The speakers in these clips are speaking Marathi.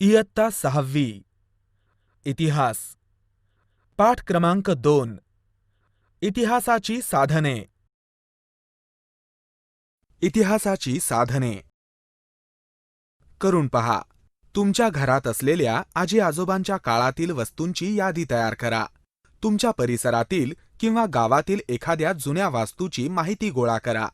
इयत्ता 6वी इतिहास पाठ क्रमांक 2 इतिहासाची साधने. इतिहासाची साधने करून पहा. तुमच्या घरात असलेल्या आजी आजोबांच्या काळातील वस्तूंची यादी तयार करा. तुमच्या परिसरातील किंवा गावातील एखाद्या जुन्या वास्तूची माहिती गोळा करा.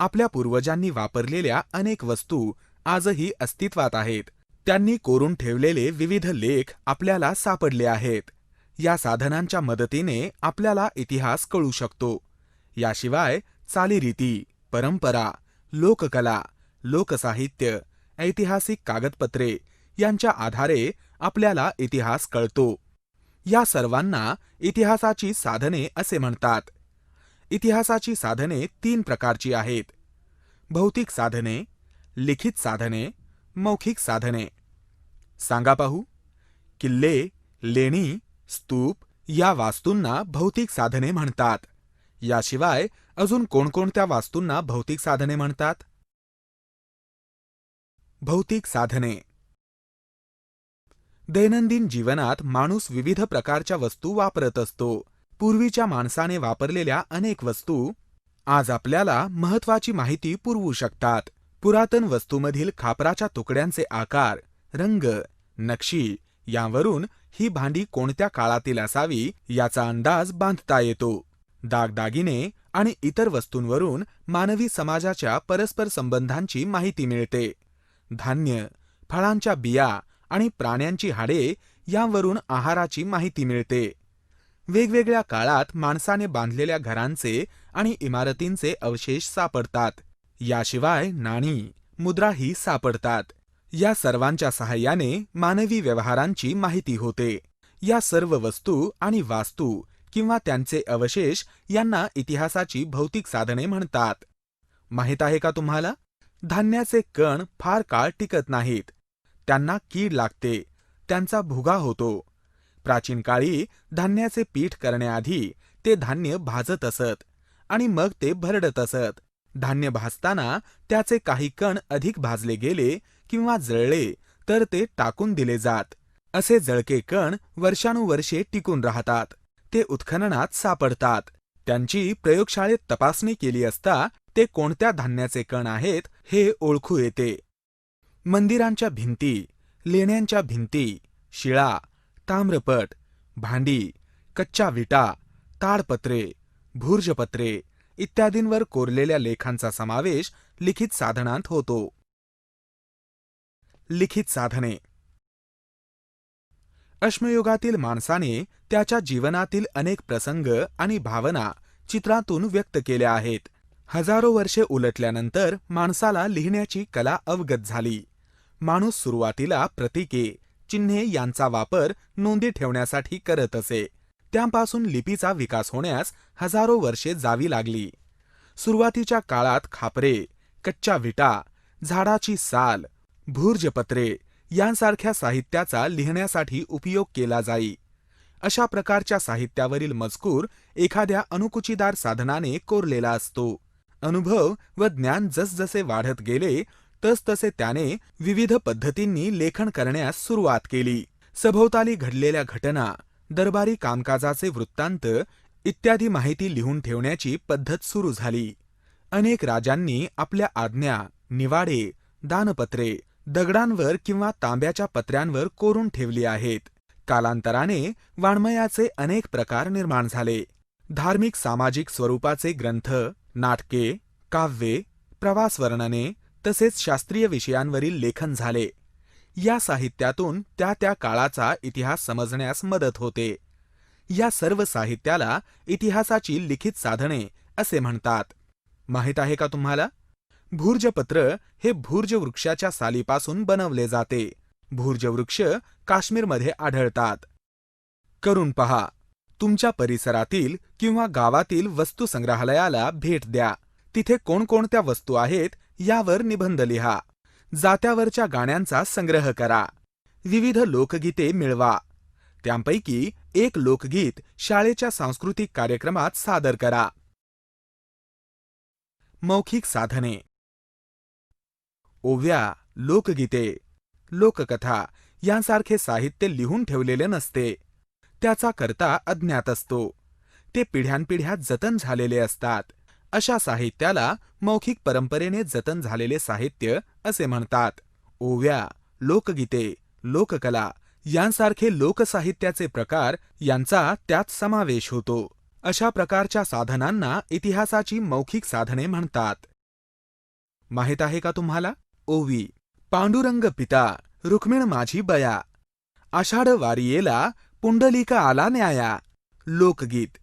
आपल्या पूर्वजांनी वापरलेल्या अनेक वस्तू आजही अस्तित्वात आहेत. त्यांनी कोरून ठेवलेले विविध लेख आपल्याला सापडले आहेत. या साधनांच्या मदतीने आपल्याला इतिहास कळू शकतो. याशिवाय चालीरीती, परंपरा, लोककला, लोकसाहित्य, ऐतिहासिक कागदपत्रे यांच्या आधारे आपल्याला इतिहास कळतो. या सर्वांना इतिहासाची साधने असे म्हणतात. इतिहासाची साधने 3 प्रकारची आहेत: भौतिक साधने, लिखित साधने, मौखिक साधने. सांगा पाहू. किल्ले, लेणी, स्तूप या वास्तूंना भौतिक साधने म्हणतात. याशिवाय अजून कोणकोणत्या वास्तूंना भौतिक साधने म्हणतात? भौतिक साधने. दैनंदिन जीवनात माणूस विविध प्रकारच्या वस्तू वापरत असतो. पूर्वीच्या माणसाने वापरलेल्या अनेक वस्तू आज आपल्याला महत्वाची माहिती पुरवू शकतात. पुरातन वस्तूमधील खापराच्या तुकड्यांचे आकार, रंग, नक्षी यावरून ही भांडी कोणत्या काळातील असावी याचा अंदाज बांधता येतो. दागदागिने आणि इतर वस्तूंवरून मानवी समाजाच्या परस्पर संबंधांची माहिती मिळते. धान्य, फळांच्या बिया आणि प्राण्यांची हाडे यांवरून आहाराची माहिती मिळते. वेगवेगळ्या काळात माणसाने बांधलेल्या घरांचे आणि इमारतींचे अवशेष सापडतात. याशिवाय नाणी, मुद्राही सापडतात. या सर्वांच्या सहाय्याने मानवी व्यवहारांची माहिती होते. या सर्व वस्तू आणि वास्तू किंवा त्यांचे अवशेष यांना इतिहासाची भौतिक साधने म्हणतात. माहित आहे का तुम्हाला? धान्याचे कण फार काळ टिकत नाहीत. त्यांना कीड लागते, त्यांचा भुगा होतो. प्राचीन काळी धान्याचे पीठ करण्याआधी ते धान्य भाजत असत आणि मग ते भरडत असत. धान्य भाजताना त्याचे काही कण अधिक भाजले गेले किंवा जळले तर ते टाकून दिले जात. असे जळके कण वर्षानुवर्षे टिकून राहतात. ते उत्खननात सापडतात. त्यांची प्रयोगशाळेत तपासणी केली असता ते कोणत्या धान्याचे कण आहेत हे ओळखू येते. मंदिरांच्या भिंती, लेण्यांच्या भिंती, शिळा, ताम्रपट, भांडी, कच्च्या विटा, ताडपत्रे, भूर्जपत्रे इत्यादींवर कोरलेल्या लेखांचा समावेश लिखित साधनांत होतो. लिखित साधने. अश्मयुगातील माणसाने त्याच्या जीवनातील अनेक प्रसंग आणि भावना चित्रातून व्यक्त केल्या आहेत. हजारो वर्षे उलटल्यानंतर माणसाला लिहिण्याची कला अवगत झाली. माणूस सुरुवातीला प्रतीके, चिन्हे यांचा वापर नोंदी ठेवण्यासाठी करत असे. त्यापासून लिपीचा विकास होण्यास हजारो वर्षे जावी लागली. सुरुवातीच्या काळात खापरे, कच्च्या विटा, झाडाची साल, भूर्जपत्रे यांसारख्या साहित्याचा लिहिण्यासाठी उपयोग केला जाई. अशा प्रकारच्या साहित्यावरील मजकूर एखाद्या अणुकुचीदार साधनाने कोरलेला असतो. अनुभव व ज्ञान जसजसे वाढत गेले तसतसे त्याने विविध पद्धतींनी लेखन करण्यास सुरुवात केली. सभोवताली घडलेल्या घटना, दरबारी कामकाजाचे वृत्तांत इत्यादी माहिती लिहून ठेवण्याची पद्धत सुरू झाली. अनेक राजांनी आपल्या आज्ञा, निवाडे, दानपत्रे दगडांवर किंवा तांब्याच्या पत्र्यांवर कोरून ठेवली आहेत. कालांतराने वाङ्मयाचे अनेक प्रकार निर्माण झाले. धार्मिक सामाजिक स्वरूपाचे ग्रंथ, नाटके, काव्ये, प्रवासवर्णने तसेच शास्त्रीय विषयांवरील लेखन झाले. या साहित्यातून त्या त्या काळाचा इतिहास समजण्यास मदत होते. या सर्व साहित्याला इतिहासाची लिखित साधने असे म्हणतात. माहित आहे का तुम्हाला? भूर्जपत्र हे भूर्ज वृक्षाच्या सालीपासून बनवले जाते. भूर्ज वृक्ष काश्मीरमध्ये आढळतात. करून पहा. तुमच्या परिसरातील किंवा गावातील वस्तुसंग्रहालयाला भेट द्या. तिथे कोणकोणत्या वस्तू आहेत यावर निबंध लिहा. जात्यावरच्या गाण्यांचा संग्रह करा. विविध लोकगीते मिळवा. त्यांपैकी एक लोकगीत शाळेच्या सांस्कृतिक कार्यक्रमात सादर करा. मौखिक साधने. ओव्या, लोकगीते, लोककथा यांसारखे साहित्य लिहून ठेवलेले नसते. त्याचा कर्ता अज्ञात असतो. ते पिढ्यानपिढ्या जतन झालेले असतात. अशा साहित्याला मौखिक परंपरेने जतन झालेले साहित्य असे म्हणतात. ओव्या, लोकगीते, लोककला यांसारखे लोकसाहित्याचे प्रकार यांचा त्यात समावेश होतो. अशा प्रकारच्या साधनांना इतिहासाची मौखिक साधने म्हणतात. माहित आहे का तुम्हाला? ओवी. पांडुरंग पिता, रुक्मिण माझी बया, आषाढ वारियेला पुंडलिक आला न्याया. लोकगीत.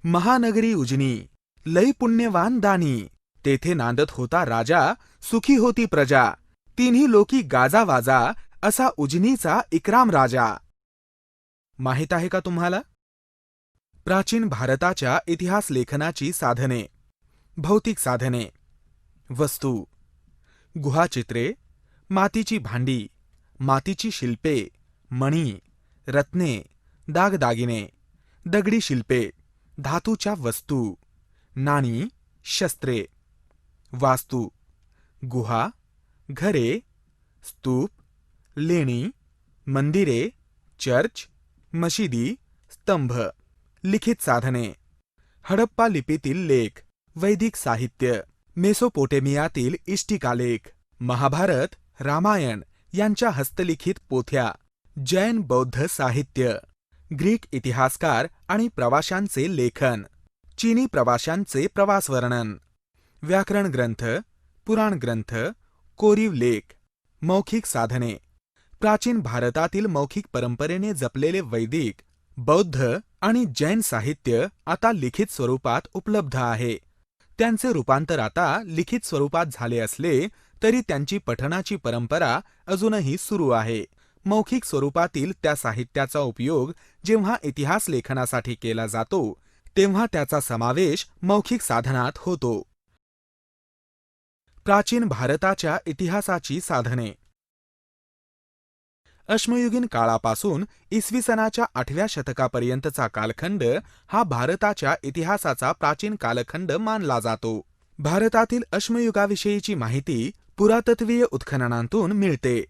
महानगरी उजनी, लई पुण्यवान दानी, तेथे नांदत होता राजा, सुखी होती प्रजा, तिन्ही लोकी गाजा वाजा, असा उजनीचा इक्राम राजा. माहित आहे का तुम्हाला? प्राचीन भारताच्या इतिहास लेखनाची साधने. भौतिक साधने. वस्तू. गुहाचित्रे, मातीची भांडी, मातीची शिल्पे, मणी, रत्ने, दागदागिने, दगडी शिल्पे, धातूच्या वस्तू, नाणी, शस्त्रे. वास्तू. गुहा, घरे, स्तूप, लेणी, मंदिरे, चर्च, मशिदी, स्तंभ. लिखित साधने. हडप्पा लिपीतील लेख, वैदिक साहित्य, मेसोपोटेमियातील इष्टिकालेख, महाभारत, रामायण यांच्या हस्तलिखित पोथ्या, जैन बौद्ध साहित्य, ग्रीक इतिहासकार आणि प्रवाशांचे लेखन, चीनी प्रवाशांचे प्रवासवर्णन, व्याकरण ग्रंथ, पुराण ग्रंथ, कोरीव लेख. मौखिक साधने. प्राचीन भारतातील मौखिक परंपरेने जपलेले वैदिक, बौद्ध आणि जैन साहित्य आता लिखित स्वरूपात उपलब्ध आहे. त्यांचे रूपांतर आता लिखित स्वरूपात झाले असले तरी त्यांची पठणाची परंपरा अजूनही सुरू आहे. मौखिक स्वरूपातील त्या साहित्याचा उपयोग जेव्हा इतिहास लेखनासाठी केला जातो तेव्हा त्याचा समावेश मौखिक साधनात होतो. प्राचीन भारताच्या इतिहासाची साधने. अश्मयुगीन काळापासून इसवी सनाच्या 8व्या शतकापर्यंतचा कालखंड हा भारताच्या इतिहासाचा प्राचीन कालखंड मानला जातो. भारतातील अश्मयुगाविषयीची माहिती पुरातत्वीय उत्खननांतून मिळते.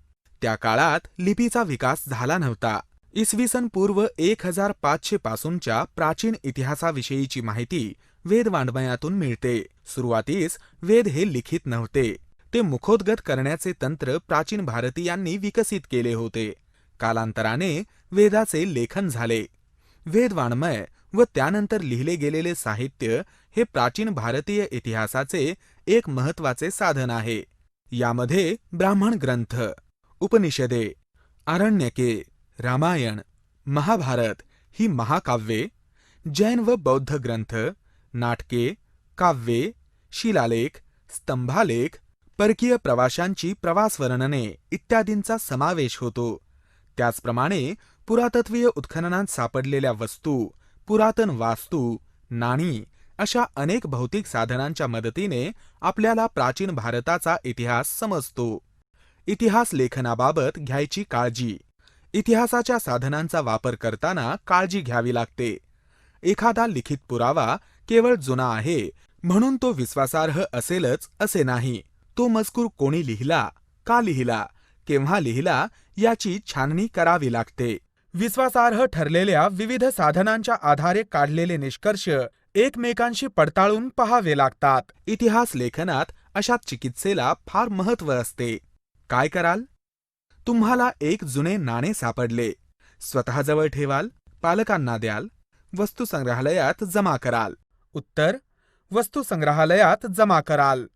त्या काळात लिपीचा विकास झाला नव्हता. इसवी सन पूर्व 1500 पासूनच्या प्राचीन इतिहासाविषयीची माहिती वेदवाङ्मयातून मिळते. सुरुवातीस वेद हे लिखित नव्हते. ते मुखोद्गत करण्याचे तंत्र प्राचीन भारतीयांनी विकसित केले होते. कालांतराने वेदाचे लेखन झाले. वेदवाङ्मय व त्यानंतर लिहिले गेलेले साहित्य हे प्राचीन भारतीय इतिहासाचे एक महत्त्वाचे साधन आहे. यामध्ये ब्राह्मण ग्रंथ, उपनिषदे, आरण्यके, रामायण, महाभारत ही महाकाव्ये, जैन व बौद्ध ग्रंथ, नाटके, काव्ये, शिलालेख, स्तंभालेख, परकीय प्रवाशांची प्रवासवर्णने इत्यादींचा समावेश होतो. त्याचप्रमाणे पुरातत्वीय उत्खननात सापडलेल्या वस्तू, पुरातन वास्तू, नाणी अशा अनेक भौतिक साधनांच्या मदतीने आपल्याला प्राचीन भारताचा इतिहास समजतो. इतिहास लेखनाबाबत घ्यायची काळजी. इतिहासाच्या साधनांचा वापर करताना काळजी घ्यावी लागते. एखादा लिखित पुरावा केवळ जुना आहे म्हणून तो विश्वासार्ह असेलच असे नाही. तो मजकूर कोणी लिहिला, का लिहिला, केव्हा लिहिला याची छाननी करावी लागते. विश्वासार्ह ठरलेल्या विविध साधनांच्या आधारे काढलेले निष्कर्ष एकमेकांशी पडताळून पहावे लागतात. इतिहास लेखनात अशा चिकित्सेला फार महत्त्व असते. काय कराल? तुम्हाला एक जुने नाणे सापडले. स्वतःजवळ ठेवाल, पालकांना द्याल, वस्तुसंग्रहालयात जमा कराल. उत्तर: वस्तुसंग्रहालयात जमा कराल.